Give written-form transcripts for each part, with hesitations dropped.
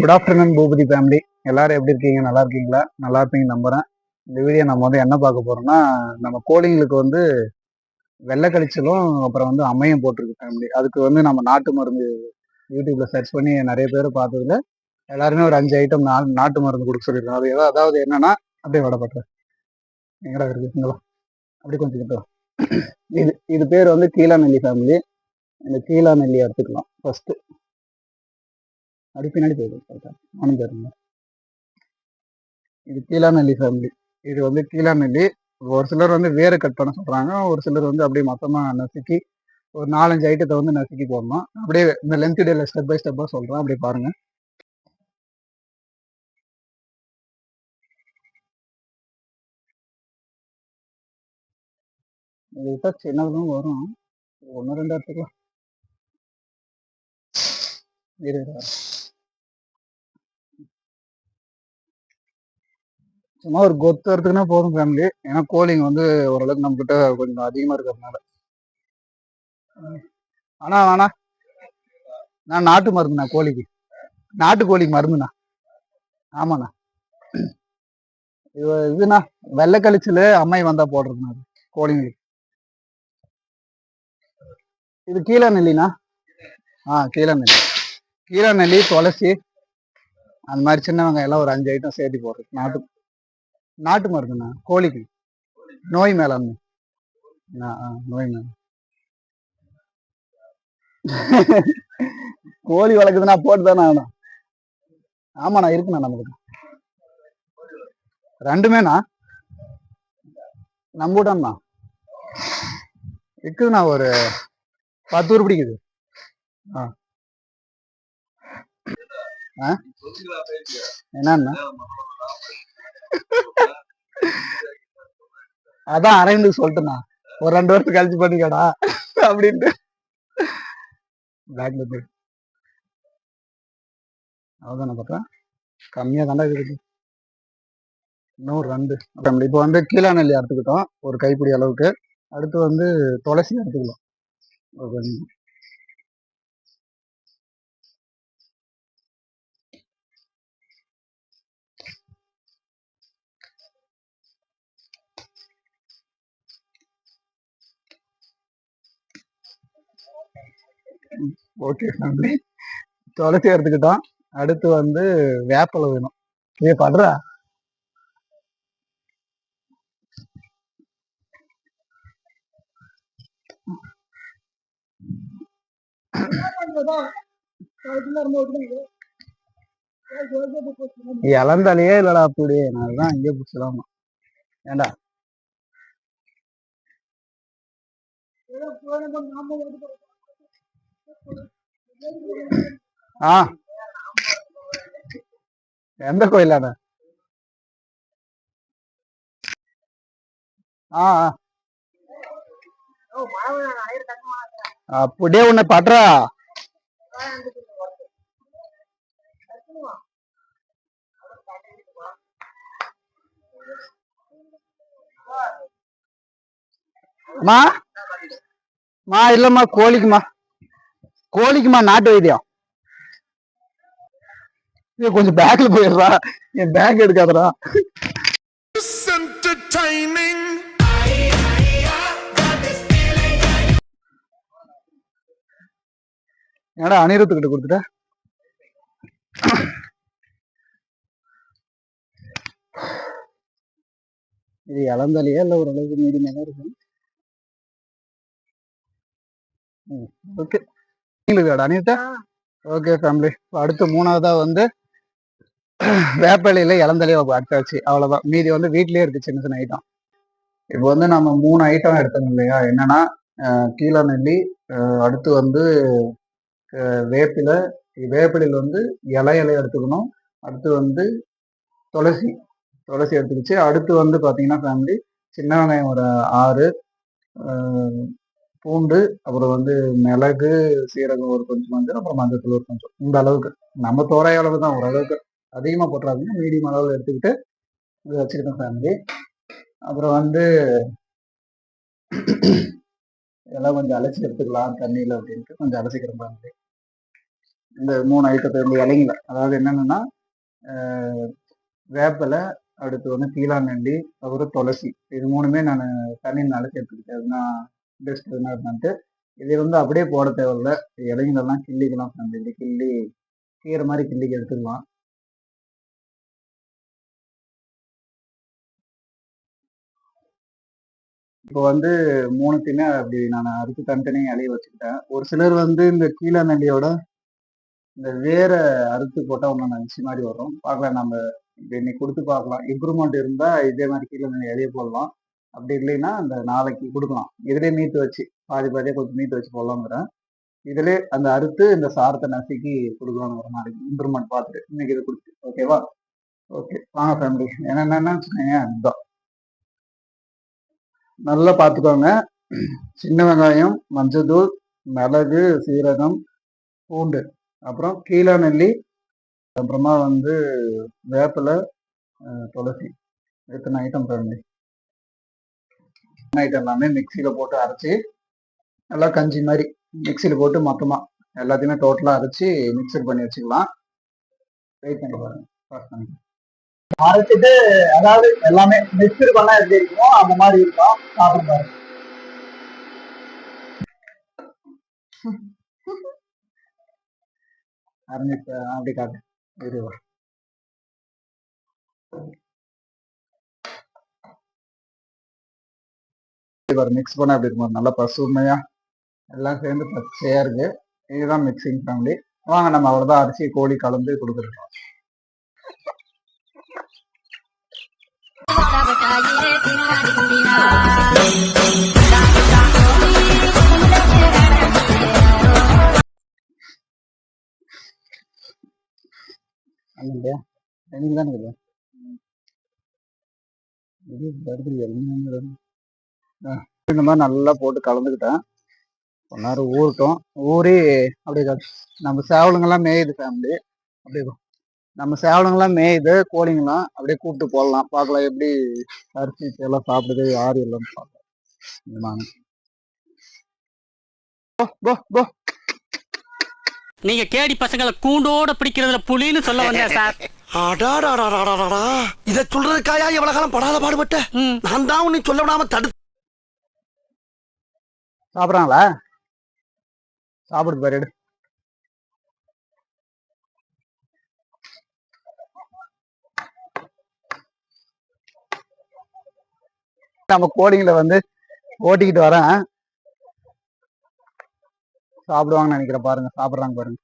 Good afternoon Boopathi family. எல்லாரும் எப்படி இருக்கீங்க? நல்லா இருக்கீங்களா? நல்லா இருப்பீங்க நம்புறேன். இந்த வீடியோ நம்ம வந்து என்ன பார்க்க போறோம்னா, நம்ம கோழிங்களுக்கு வந்து வெள்ளை கழிச்சலும் அப்புறம் வந்து அம்மையும் போட்டிருக்கு ஃபேமிலி. அதுக்கு வந்து நம்ம நாட்டு மருந்து யூடியூப்ல சர்ச் பண்ணி நிறைய பேர் பார்த்ததுல எல்லாருமே ஒரு 5 ஐட்டம் நாட்டு மருந்து கொடுக்க சொல்லியிருக்காங்க. அது அதாவது என்னன்னா, அப்படியே வடப்பட்டுறேன் எங்கடா இருக்குங்களா, அப்படி கொஞ்சம் கிட்ட வா. இது இது பேர் வந்து கீழா நெல்லி ஃபேமிலி. இந்த கீழா நெல்லி எடுத்துக்கலாம் ஃபர்ஸ்ட். அப்படி பின்னாடி போயிடுங்க, நானும் பாருங்க. இது கீழா நெல்லி ஃபேமிலி. இது வந்து கீழா நெல்லி. ஒரு சிலர் வந்து வேரை கட் பண்ண சொல்றாங்க, ஒரு சிலர் வந்து அப்படியே மொத்தமா நசுக்கி ஒரு 4-5 ஐட்டத்தை வந்து நசுக்கி போடணும். அப்படியே இந்த லென்த் டேல ஸ்டெப் பை ஸ்டெப்பா சொல்றேன், அப்படியே பாருங்க. இது சின்னதும் வரும், 1-2 எடுத்துக்கலாம். சும்மா ஒரு கொத்து எடுத்துக்கினா போதும் ஃபேமிலி. ஏன்னா கோழிங்க வந்து ஓரளவுக்கு நம்ம கிட்ட கொஞ்சம் அதிகமா இருக்கிறதுனால. ஆனா வேணா, நான் நாட்டு மருந்துண்ணா கோழிக்கு, நாட்டு கோழிக்கு மருந்துண்ணா. ஆமாண்ணா. இதுண்ணா வெள்ளை கழிச்சல் அம்மை வந்தா போடுறதுண்ணா கோழிங்களுக்கு. இது கீழா நெல்லிண்ணா. கீழா நெல்லி, கீழா நெல்லி, துளசி, அந்த மாதிரி சின்ன வெங்காயம் எல்லாம் ஒரு 5 ஐட்டம் சேர்த்து போடுறது. நாட்டு மருந்துண்ணா கோழிக்கு, நோய் மேலாண்மை. நோய் மேலாண்மை. கோழி வளர்க்குதுன்னா போட்டு தானே ஆகணும். ஆமாண்ணா, இருக்குண்ணா நமக்கு ரெண்டுமேண்ணா. நம்பூட்டம்ண்ணா இருக்குதுண்ணா, ஒரு 10 ஊர் பிடிக்குது. என்னன்னா அதான் அரைந்து சொல்லிட்டுண்ணா, ஒரு 2 வருஷத்துக்கு கழிச்சு பண்ணிக்கடா அப்படின்ட்டு. அவ்வளோதானே பார்த்தேன், கம்மியாக தாண்டா இருக்குது. இன்னும் 2. இப்போ வந்து கீழா நெல்லி எடுத்துக்கிட்டோம் ஒரு கைப்பிடி அளவுக்கு. அடுத்து வந்து துளசி எடுத்துக்கலாம். ஓகே ஃபேமிலி, துளசி எடுத்துக்கிட்டோம். அடுத்து வந்து வேப்பலை வேணும். இதே படுறா இளந்தாலேயே இல்லடா, அப்படி நான் தான் இங்கே பிடிச்சலாமா. ஏண்டா எந்த கோயிலான? அப்படியே உன்னை படுறா. இல்லம்மா, கோழிக்குமா நாட்டு வைத்தியம். கொஞ்சம் பேக்ல போயிடுறா, என் பேக் எடுக்காதடா. ஏடா அனிருத்துக்கிட்ட கொடுத்துட்ட. இது இளந்தாலியா இல்ல ஓரளவுக்கு மீடியமா இருக்கு. ஓகே அனிருத்தா. ஓகே ஃபேமிலி, அடுத்து 3வதா வந்து வேப்பலையில இளந்தலையை அட்டாச்சு. அவ்வளவுதான், மீதி வந்து வீட்லயே இருக்கு சின்ன சின்ன ஐட்டம். இப்போ வந்து நம்ம 3 ஐட்டம் எடுத்தோம் இல்லையா, என்னன்னா கீழா நெல்லி, அடுத்து வந்து வேப்பிலை. வேப்பிலையில் வந்து இலை எடுத்துக்கணும். அடுத்து வந்து துளசி எடுத்துக்கிச்சு. அடுத்து வந்து பார்த்தீங்கன்னா ஃபேமிலி, சின்ன வெங்காயம் ஒரு 6, பூண்டு, அப்புறம் வந்து மிளகு, சீரகம் ஒரு கொஞ்சம், மஞ்சள், அப்புறம் மஞ்சள் ஒரு கொஞ்சம். இந்த அளவுக்கு நம்ம தோராய அளவு தான், ஓரளவுக்கு அதிகமாக போட்டுறாதீங்க, மீடியம் அளவில் எடுத்துக்கிட்டு இது வச்சுக்கிட்டோம் ஃபேமிலி. அப்புறம் வந்து இதெல்லாம் கொஞ்சம் அலசி எடுத்துக்கலாம் தண்ணியில் அப்படின்ட்டு கொஞ்சம் அலசிக்கிறோம் ஃபேமிலி. இந்த 3 ஐட்டத்தை இந்த இலைங்கள அதாவது என்னென்னா வேப்பிலை, அடுத்து வந்து கீழாநெல்லி, அப்புறம் துளசி. இது 3மே நான் தண்ணியில் நனைச்சி எடுத்துக்கிட்டேன். அதுனா பெஸ்ட் எதுனா இருந்தான்ட்டு. இது வந்து அப்படியே போட தேவையில்ல. இலைங்களெல்லாம் கிள்ளிக்கலாம். இப்படி கிள்ளி கீரை மாதிரி கிள்ளிக்கு எடுத்துக்கலாம். இப்போ வந்து 3த்தையுமே அப்படி நான் அறுத்து தனித்தனியாக இலைய வச்சுக்கிட்டேன். ஒரு சிலர் வந்து இந்த கீழாநெல்லியோட இந்த வேற அறுத்து போட்டால் ஒன்று நச்சு மாதிரி வரும். பார்க்கலாம், நம்ம இப்போ இன்னைக்கு கொடுத்து பார்க்கலாம். இம்ப்ரூவ்மெண்ட் இருந்தால் இதே மாதிரி கீழே இலைய போடலாம். அப்படி இல்லைன்னா அந்த நாளைக்கு கொடுக்கலாம். இதுலேயே மீட்டு வச்சு பாதி பாதியாக கொஞ்சம் மீட்டு வச்சு போடலாங்கிறேன். இதுலேயே அந்த அறுத்து இந்த சாரத்தை நசுக்கி கொடுக்கலாங்கிற மாதிரி இம்ப்ரூவ்மெண்ட் பார்த்துட்டு இன்னைக்கு இது கொடுத்து ஓகேவா? ஓகே வாங்க ஃபேமிலி. என்னென்னா சொன்னீங்க அதுதான் நல்லா பார்த்துக்கோங்க. சின்ன வெங்காயம், மஞ்சத்தூள், மிளகு, சீரகம், பூண்டு, அப்புறம் கீழாநெல்லி, அப்புறமா வந்து வேப்பிலை, துளசி. எத்தனை ஐட்டம் ஃபேமிலி? ஐட்டம் எல்லாமே மிக்சியில் போட்டு அரைச்சி நல்லா கஞ்சி மாதிரி மிக்சியில் போட்டு மொத்தமாக எல்லாத்தையுமே டோட்டலாக அரைச்சி மிக்சர் பண்ணி வச்சுக்கலாம். வெயிட் பண்ணி பாருங்க. அரைச்சிட்டு அதாவது எல்லாமே மிக்சர் பண்ணா எப்படி இருக்குமோ அந்த மாதிரி இருக்கும். சாப்பிட பாருங்க. அரைஞ்சிட்டு அப்படி காட்டு இதுவா மிக்ஸ் பண்ண எப்படி இருக்கும்? நல்லா பசுமையா எல்லாம் சேர்ந்து பச்சையா இருக்கு. இதுதான் மிக்சிங் ஃபேமிலி. வாங்க நம்ம அவ்வளவுதான் அரிசி கோழி கலந்து கொடுக்குறோம். இல்லையா எனக்கு தானே இருக்குது. இந்த மாதிரி நல்லா போட்டு கலந்துக்கிட்டேன். கொஞ்ச நேரம் ஊறட்டும். ஊறி அப்படியே நம்ம சேவலுங்கெல்லாம் மேயுது ஃபேமிலி. அப்படியே நம்ம சேவலுங்கெல்லாம் மேயுது, கோழிங்கெல்லாம் அப்படியே கூப்பிட்டு போடலாம். பார்க்கலாம் எப்படி அரிசி எல்லாம் சாப்பிடுது, யாரு இல்லைன்னு பார்க்கலாம். நீங்க கேடி பசங்களை கூண்டோட பிடிக்கிறதுல புலின்னு சொல்ல வந்தேன் சார். இத சொல்றதுக்காயா எவ்வளவு காலம் படாத பாடுபட்ட? நான் தான் உன்னை சொல்ல விடாம தடு. சாப்பிட்றாங்களா? சாப்பிடுது பாரு. எடு. நம்ம கோழிங்களை வந்து ஓட்டிக்கிட்டு வரேன். சாப்பிடுவாங்கன்னு நினைக்கிறேன். பாருங்க சாப்பிட்றாங்க பாருங்க.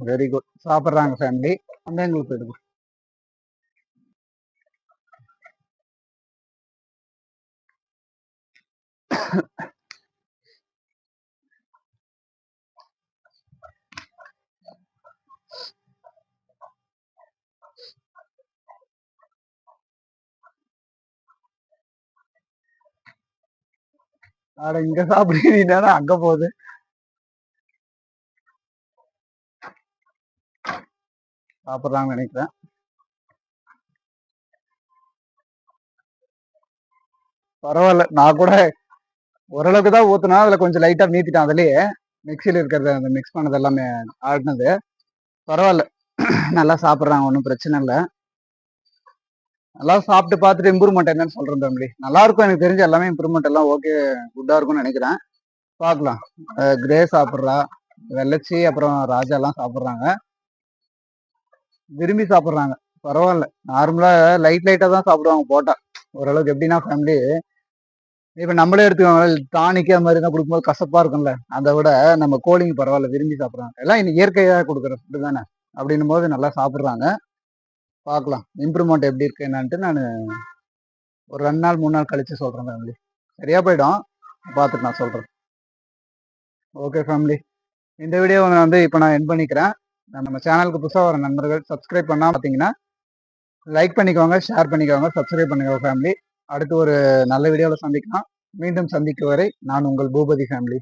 Very good. சாப்பிட்றாங்க ஃபேமிலி. அந்த எங்களுக்கு போயிடுது. ஆட இங்க சாப்பிடுறீங்கன்னா அங்க போகுது. சாப்பிட்றாங்கன்னு நினைக்கிறேன். பரவாயில்ல, நான் கூட ஓரளவுக்கு தான் ஊத்துனா. அதுல கொஞ்சம் லைட்டா நீத்திட்டேன். அதுலயே மிக்சியில இருக்கிறத அந்த மிக்ஸ் பண்ணது எல்லாமே ஆடினது. பரவாயில்ல, நல்லா சாப்பிட்றாங்க, ஒன்றும் பிரச்சனை இல்லை. நல்லா சாப்பிட்டு பார்த்துட்டு இம்ப்ரூவ்மெண்ட் என்னன்னு சொல்றேன் தம்பி. நல்லா இருக்கும். எனக்கு தெரிஞ்ச எல்லாமே இம்ப்ரூவ்மெண்ட் எல்லாம் ஓகே, குட்டா இருக்கும்னு நினைக்கிறேன். பார்க்கலாம். கிரே சாப்பிட்றா, வெள்ளச்சி, அப்புறம் ராஜா எல்லாம் சாப்பிட்றாங்க, விரும்பி சாப்பிட்றாங்க. பரவாயில்ல. நார்மலா லைட்டா தான் சாப்பிடுவாங்க போட்டா. ஓரளவுக்கு எப்படின்னா ஃபேமிலி, இப்ப நம்மளே எடுத்துக்கோங்க, டானிக்கு அது மாதிரி தான் கொடுக்கும்போது கசப்பா இருக்கும்ல, அதை விட நம்ம கோழிங்க பரவாயில்ல, விரும்பி சாப்பிட்றாங்க. எல்லாம் இன்னும் இயற்கையா கொடுக்குற ஃபுட்டு தானே. அப்படின்னும் போது நல்லா சாப்பிட்றாங்க. பார்க்கலாம் இம்ப்ரூவ்மெண்ட் எப்படி இருக்கு என்னன்ட்டு. நான் ஒரு 2 நாள் 3 நாள் கழிச்சு சொல்றேன் ஃபேமிலி. சரியா போயிடும், பார்த்துட்டு நான் சொல்றேன். ஓகே ஃபேமிலி, இந்த வீடியோ வந்து இப்போ நான் என் பண்ணிக்கிறேன். நம்ம சேனலுக்கு புதுசாக வர நண்பர்கள் சப்ஸ்கிரைப் பண்ணால் பார்த்தீங்கன்னா லைக் பண்ணிக்கோங்க, ஷேர் பண்ணிக்கோங்க, சப்ஸ்கிரைப் பண்ணிக்கோங்க ஃபேமிலி. அடுத்து ஒரு நல்ல வீடியோவில் சந்திக்கலாம். மீண்டும் சந்திக்கும் வரை நான் உங்கள் பூபதி ஃபேமிலி.